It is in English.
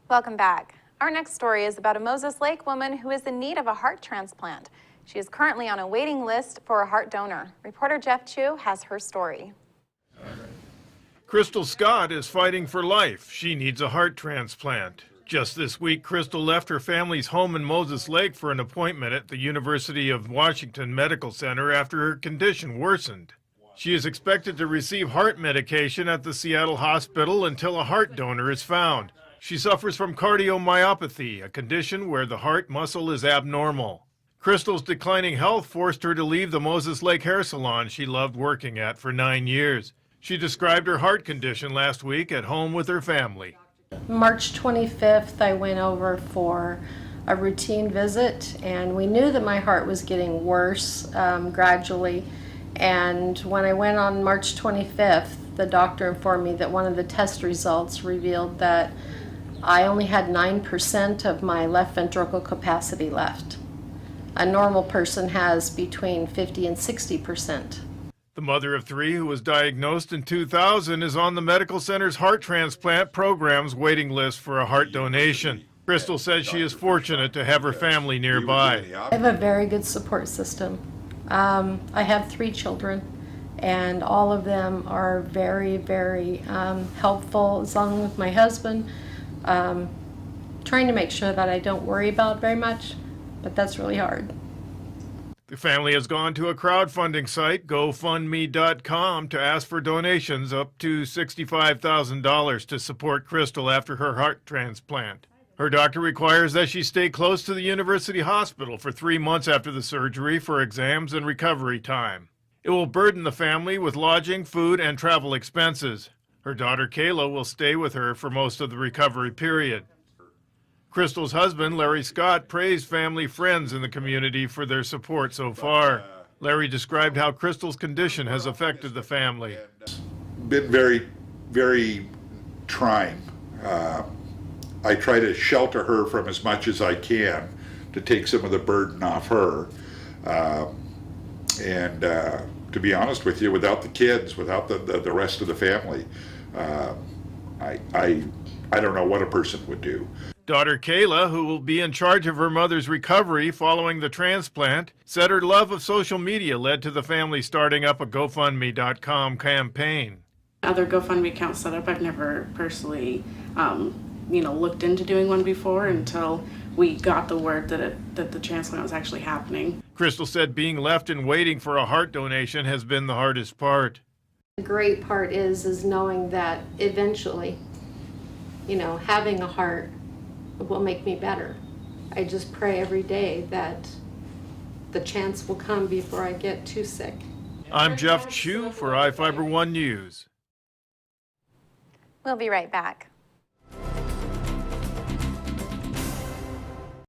Welcome back. Our next story is about a Moses Lake woman who is in need of a heart transplant. She is currently on a waiting list for a heart donor. Reporter Jeff Chu has her story. Crystal Scott is fighting for life. She needs a heart transplant. Just this week, Crystal left her family's home in Moses Lake for an appointment at the University of Washington Medical Center after her condition worsened. She is expected to receive heart medication at the Seattle hospital until a heart donor is found. She suffers from cardiomyopathy, a condition where the heart muscle is abnormal. Crystal's declining health forced her to leave the Moses Lake hair salon she loved working at for 9 years. She described her heart condition last week at home with her family. March 25th, I went over for a routine visit, and we knew that my heart was getting worse gradually. And when I went on March 25th, the doctor informed me that one of the test results revealed that I only had 9% of my left ventricle capacity left. A normal person has between 50 and 60%. The mother of 3, who was diagnosed in 2000, is on the medical center's heart transplant program's waiting list for a heart donation. Crystal says she is fortunate to have her family nearby. I have a very good support system. I have 3 children, and all of them are very, very helpful, along with my husband, trying to make sure that I don't worry about very much, but that's really hard. The family has gone to a crowdfunding site, GoFundMe.com, to ask for donations up to $65,000 to support Crystal after her heart transplant. Her doctor requires that she stay close to the university hospital for 3 months after the surgery for exams and recovery time. It will burden the family with lodging, food, and travel expenses. Her daughter Kayla will stay with her for most of the recovery period. Crystal's husband, Larry Scott, praised family friends in the community for their support so far. Larry described how Crystal's condition has affected the family. Been very, very trying. I try to shelter her from as much as I can to take some of the burden off her. And to be honest with you, without the kids, without the rest of the family, I don't know what a person would do. Daughter Kayla, who will be in charge of her mother's recovery following the transplant, said her love of social media led to the family starting up a GoFundMe.com campaign. Other GoFundMe accounts set up, I've never personally looked into doing one before until we got the word that the transplant was actually happening. Crystal said being left and waiting for a heart donation has been the hardest part. The great part is knowing that eventually, having a heart will make me better. I just pray every day that the chance will come before I get too sick. I'm Jeff Chu for iFIBER 1 News. We'll be right back.